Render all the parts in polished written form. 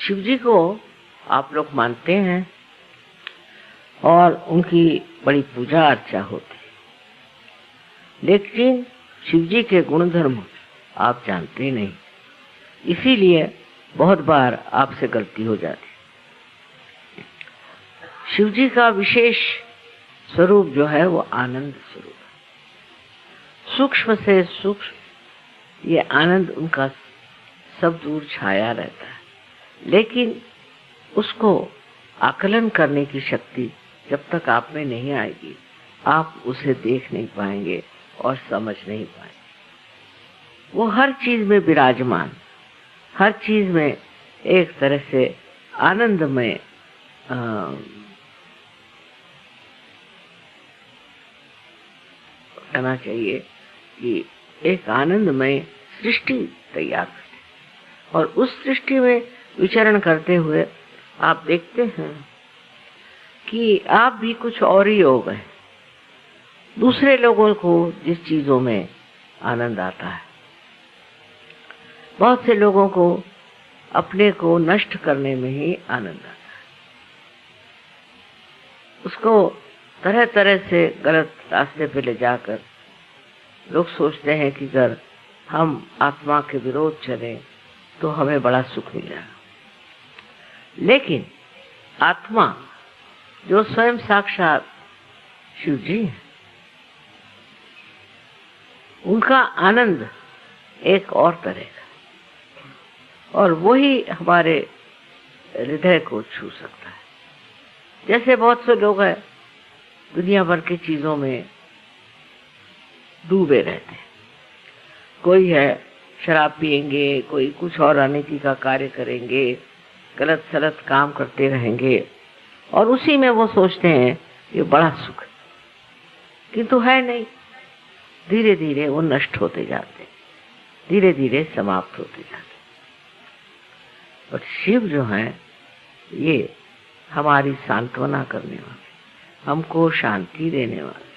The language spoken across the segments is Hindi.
शिव जी को आप लोग मानते हैं और उनकी बड़ी पूजा अर्चा होती है, लेकिन शिव जी के गुणधर्म आप जानते नहीं, इसीलिए बहुत बार आपसे गलती हो जाती। शिव जी का विशेष स्वरूप जो है वो आनंद स्वरूप है। सूक्ष्म से सूक्ष्म ये आनंद उनका सब दूर छाया रहता है, लेकिन उसको आकलन करने की शक्ति जब तक आप में नहीं आएगी, आप उसे देख नहीं पाएंगे और समझ नहीं पाएंगे। वो हर चीज में विराजमान, हर चीज में एक तरह से आनंद में कहना चाहिए कि एक आनंदमय सृष्टि तैयार करते, और उस सृष्टि में विचरण करते हुए आप देखते हैं कि आप भी कुछ और ही हो गए। दूसरे लोगों को जिस चीजों में आनंद आता है, बहुत से लोगों को अपने को नष्ट करने में ही आनंद आता है। उसको तरह तरह से गलत रास्ते पे ले जाकर लोग सोचते हैं कि अगर हम आत्मा के विरोध चलें तो हमें बड़ा सुख मिलेगा। लेकिन आत्मा जो स्वयं साक्षात शिव जी है, उनका आनंद एक और तरह का, और वही हमारे हृदय को छू सकता है। जैसे बहुत से लोग हैं दुनिया भर की चीजों में डूबे रहते हैं। कोई है शराब पिएंगे, कोई कुछ और अनैतिक का कार्य करेंगे, गलत सलत काम करते रहेंगे, और उसी में वो सोचते हैं ये बड़ा सुख है, किंतु है नहीं। धीरे धीरे वो नष्ट होते जाते, धीरे धीरे समाप्त होते जाते। और शिव जो है ये हमारी सांत्वना करने वाले, हमको शांति देने वाले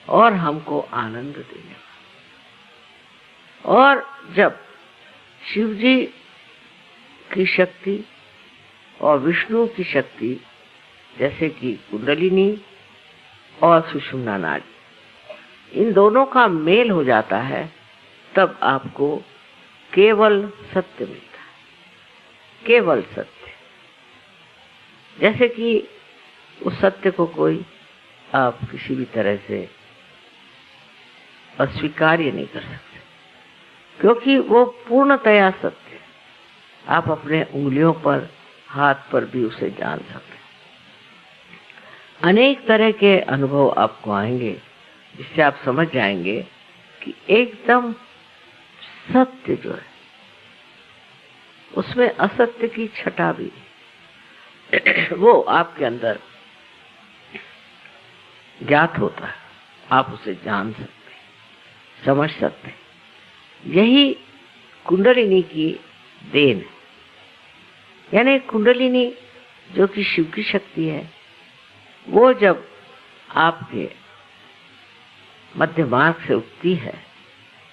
और हमको आनंद देने वाले। और जब शिव जी की शक्ति और विष्णु की शक्ति, जैसे कि कुंडलिनी और सुषुम्ना नाड़ी, इन दोनों का मेल हो जाता है, तब आपको केवल सत्य मिलता है, केवल सत्य। जैसे कि उस सत्य को कोई आप किसी भी तरह से अस्वीकार्य नहीं कर सकते, क्योंकि वो पूर्णतया सत्य है। आप अपने उंगलियों पर, हाथ पर भी उसे जान सकते। अनेक तरह के अनुभव आपको आएंगे, जिससे आप समझ जाएंगे कि एकदम सत्य जो है उसमें असत्य की छटा भी वो आपके अंदर ज्ञात होता है। आप उसे जान सकते, समझ सकते। यही कुंडलिनी की देन है। यानी कुंडलिनी जो कि शिव की शक्ति है, वो जब आपके मध्य मार्ग से उठती है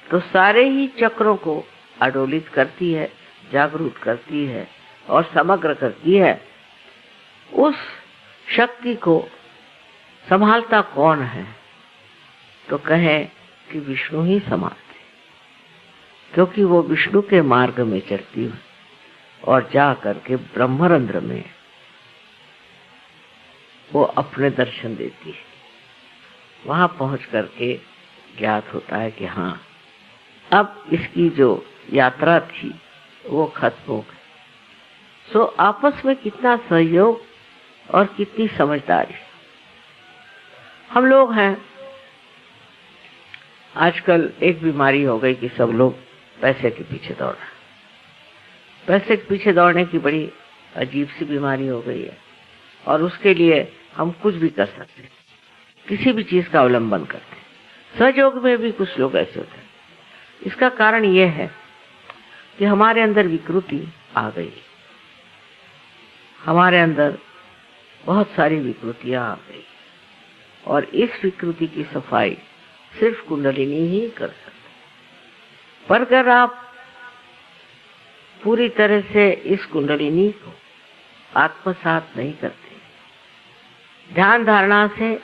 तो सारे ही चक्रों को आडोलित करती है, जागरूक करती है और समग्र करती है। उस शक्ति को संभालता कौन है? तो कहें कि विष्णु ही संभालते, क्योंकि वो विष्णु के मार्ग में चलती है और जा करके ब्रह्मरंध्र में वो अपने दर्शन देती है। वहां पहुंच करके ज्ञात होता है कि हाँ, अब इसकी जो यात्रा थी वो खत्म हो गई। सो आपस में कितना सहयोग और कितनी समझदारी। हम लोग हैं, आजकल एक बीमारी हो गई कि सब लोग पैसे के पीछे दौड़ रहे हैं। पैसे के पीछे दौड़ने की बड़ी अजीब सी बीमारी हो गई है, और उसके लिए हम कुछ भी कर सकते हैं, किसी भी चीज का अवलंबन करते हैं। सहयोग में भी कुछ लोग ऐसे होते हैं। इसका कारण यह है कि हमारे अंदर विकृति आ गई, हमारे अंदर बहुत सारी विकृतियां आ गई, और इस विकृति की सफाई सिर्फ कुंडलिनी ही कर सकती। पर अगर आप पूरी तरह से इस कुंडलिनी को आत्मसात नहीं करते, ध्यान धारणा से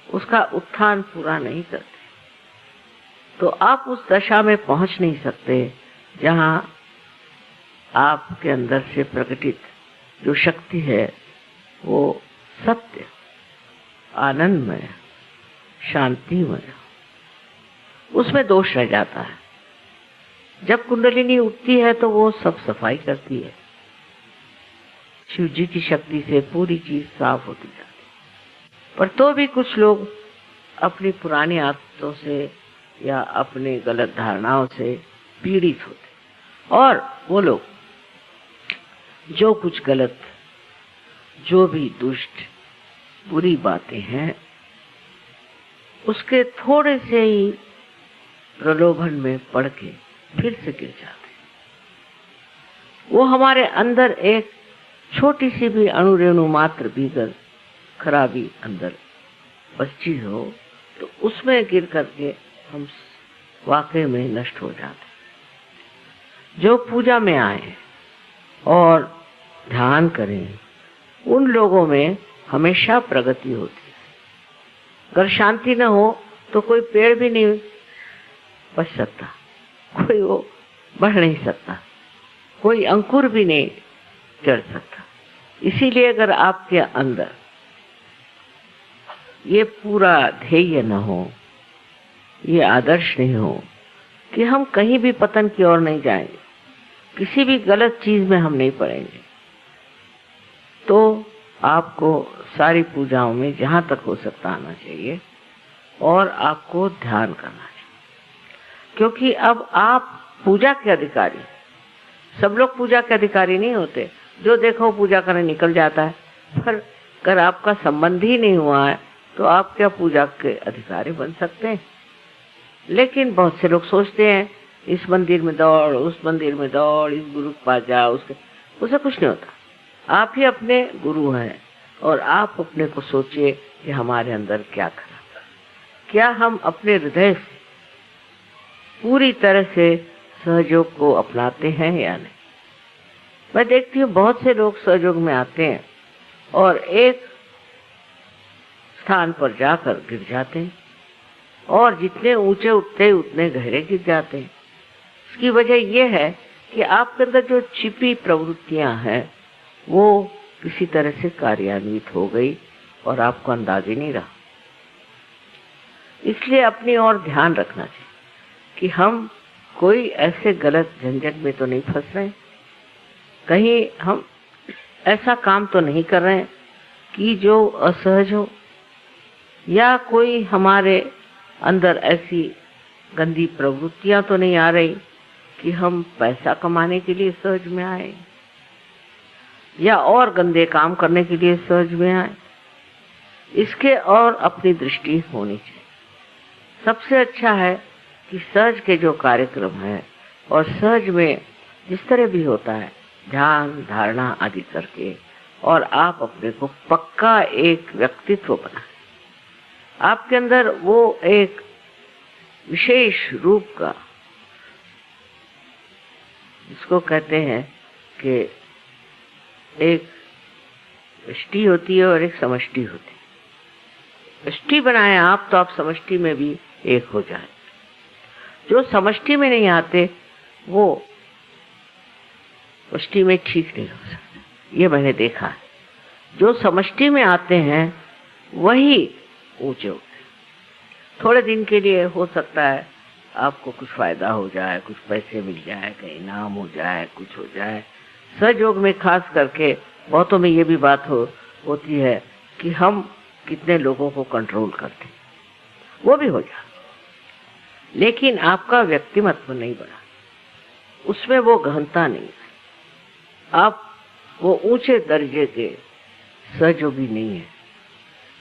उसका उत्थान पूरा नहीं करते, तो आप उस दशा में पहुंच नहीं सकते जहां आपके अंदर से प्रकटित जो शक्ति है वो सत्य, आनंदमय, शांतिमय, उसमें दोष रह जाता है। जब कुंडलिनी उठती है तो वो सब सफाई करती है, शिव जी की शक्ति से पूरी चीज साफ होती जाती है। पर तो भी कुछ लोग अपनी पुरानी आदतों से या अपने गलत धारणाओं से पीड़ित होते, और वो लोग जो कुछ गलत, जो भी दुष्ट बुरी बातें हैं, उसके थोड़े से ही प्रलोभन में पड़ के फिर से गिर जाते हैं। वो हमारे अंदर एक छोटी सी भी अणुरेणु मात्र भी अगर खराबी अंदर बची हो तो उसमें गिर करके हम वाकई में नष्ट हो जाते हैं। जो पूजा में आए और ध्यान करें, उन लोगों में हमेशा प्रगति होती है। अगर शांति न हो तो कोई पेड़ भी नहीं बच सकता, कोई वो बढ़ नहीं सकता, कोई अंकुर भी नहीं चढ़ सकता। इसीलिए अगर आपके अंदर ये पूरा ध्येय न हो, ये आदर्श नहीं हो कि हम कहीं भी पतन की ओर नहीं जाएंगे, किसी भी गलत चीज में हम नहीं पड़ेंगे, तो आपको सारी पूजाओं में जहां तक हो सकता आना चाहिए और आपको ध्यान करना चाहिए। क्योंकि अब आप पूजा के अधिकारी, सब लोग पूजा के अधिकारी नहीं होते, जो देखो पूजा करने निकल जाता है। पर अगर आपका संबंध ही नहीं हुआ है तो आप क्या पूजा के अधिकारी बन सकते हैं? लेकिन बहुत से लोग सोचते हैं इस मंदिर में दौड़, उस मंदिर में दौड़, इस गुरु के पास जा, उससे कुछ नहीं होता। आप ही अपने गुरु हैं और आप अपने को सोचिए कि हमारे अंदर क्या खराब, क्या हम अपने हृदय से पूरी तरह से सहयोग को अपनाते हैं या नहीं। मैं देखती हूँ बहुत से लोग सहयोग में आते हैं और एक स्थान पर जाकर गिर जाते हैं, और जितने ऊंचे उठते उतने गहरे गिर जाते हैं। इसकी वजह यह है कि आपके अंदर जो छिपी प्रवृत्तियां हैं वो किसी तरह से कार्यान्वित हो गई और आपको अंदाज ही नहीं रहा। इसलिए अपनी ओर ध्यान रखना चाहिए कि हम कोई ऐसे गलत झंझट में तो नहीं फंस रहे, कहीं हम ऐसा काम तो नहीं कर रहे हैं कि जो असहज हो, या कोई हमारे अंदर ऐसी गंदी प्रवृत्तियां तो नहीं आ रही कि हम पैसा कमाने के लिए सहज में आए या और गंदे काम करने के लिए सहज में आए। इसके और अपनी दृष्टि होनी चाहिए। सबसे अच्छा है कि सहज के जो कार्यक्रम है और सहज में जिस तरह भी होता है, ध्यान धारणा आदि करके, और आप अपने को पक्का एक व्यक्तित्व बनाए। आपके अंदर वो एक विशेष रूप का, जिसको कहते हैं कि एक व्यष्टि होती है और एक समष्टि होती है। व्यष्टि बनाए आप तो आप समष्टि में भी एक हो जाए। जो समष्टि में नहीं आते वो व्यष्टि में ठीक नहीं हो सकते, ये मैंने देखा है। जो समष्टि में आते हैं वही ऊंचे होते। थोड़े दिन के लिए हो सकता है आपको कुछ फायदा हो जाए, कुछ पैसे मिल जाए, कहीं नाम हो जाए, कुछ हो जाए। सहयोग में खास करके बहुतों में ये भी बात होती है कि हम कितने लोगों को कंट्रोल करते, वो भी हो जाए, लेकिन आपका व्यक्तिमत्व नहीं बना, उसमें वो गहनता नहीं है, आप वो ऊंचे दर्जे के सहयोगी नहीं है।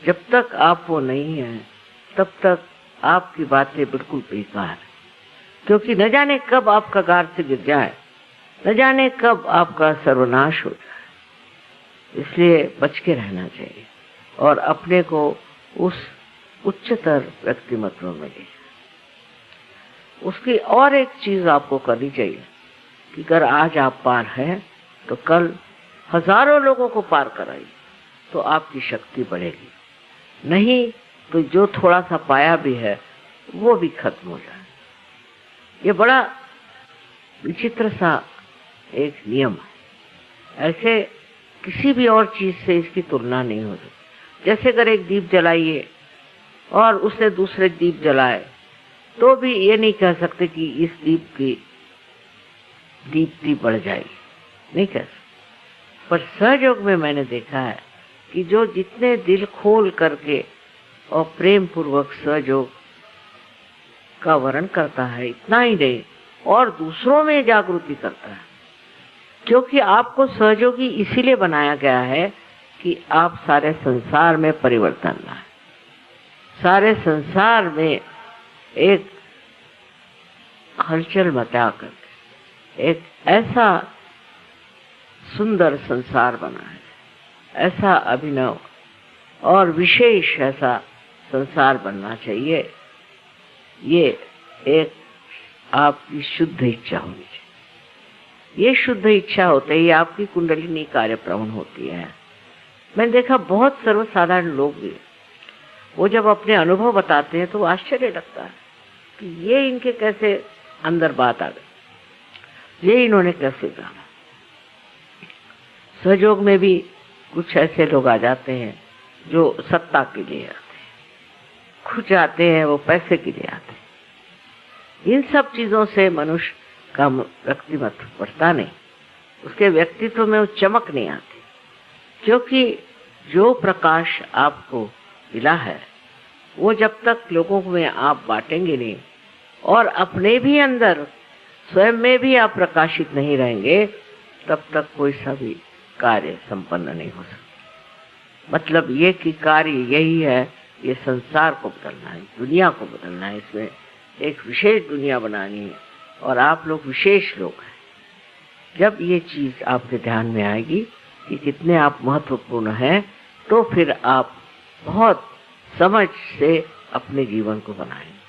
जब तक आप वो नहीं है तब तक आपकी बातें बिल्कुल बेकार है, क्योंकि न जाने कब आपका गार से गिर जाए, न जाने कब आपका सर्वनाश हो जाए। इसलिए बच के रहना चाहिए और अपने को उस उच्चतर व्यक्तिमत्व में ले। उसकी और एक चीज आपको करनी चाहिए कि अगर आज आप पार हैं तो कल हजारों लोगों को पार कराइए तो आपकी शक्ति बढ़ेगी, नहीं तो जो थोड़ा सा पाया भी है वो भी खत्म हो जाए। ये बड़ा विचित्र सा एक नियम है, ऐसे किसी भी और चीज से इसकी तुलना नहीं हो सकती। जैसे अगर एक दीप जलाइए और उससे दूसरे दीप जलाए तो भी ये नहीं कह सकते कि इस दीप की दीप्ति बढ़ जाएगी, नहीं कह सकते। पर सहयोग में मैंने देखा है कि जो जितने दिल खोल करके और प्रेम पूर्वक सहयोग का वर्ण करता है, इतना ही नहीं और दूसरों में जागृति करता है, क्योंकि आपको सहयोगी इसीलिए बनाया गया है कि आप सारे संसार में परिवर्तन लाएं, सारे संसार में एक हलचल मचा कर एक ऐसा सुंदर संसार बनाए, ऐसा अभिनव और विशेष ऐसा संसार बनना चाहिए। ये एक आपकी शुद्ध इच्छा होनी चाहिए। ये शुद्ध इच्छा होते ही आपकी कुंडलिनी कार्यप्रवण होती है। मैंने देखा बहुत सर्वसाधारण लोग भी, वो जब अपने अनुभव बताते हैं तो वो आश्चर्य लगता है कि ये इनके कैसे अंदर बात आ गई, ये इन्होंने कैसे जाना। सहयोग में भी कुछ ऐसे लोग आ जाते हैं जो सत्ता के लिए आते हैं, खुद आते हैं वो पैसे के लिए आते हैं। इन सब चीजों से मनुष्य का व्यक्तित्व बढ़ता नहीं, उसके व्यक्तित्व में वो चमक नहीं आती, क्योंकि जो प्रकाश आपको मिला है वो जब तक लोगों में आप बांटेंगे नहीं और अपने भी अंदर स्वयं में भी आप प्रकाशित नहीं रहेंगे, तब तक कोई सा भी कार्य संपन्न नहीं हो सकता। मतलब ये कि कार्य यही है, ये संसार को बदलना है, दुनिया को बदलना है, इसमें एक विशेष दुनिया बनानी है और आप लोग विशेष लोग हैं। जब ये चीज आपके ध्यान में आएगी कि कितने आप महत्वपूर्ण हैं, तो फिर आप बहुत समझ से अपने जीवन को बनाएंगे।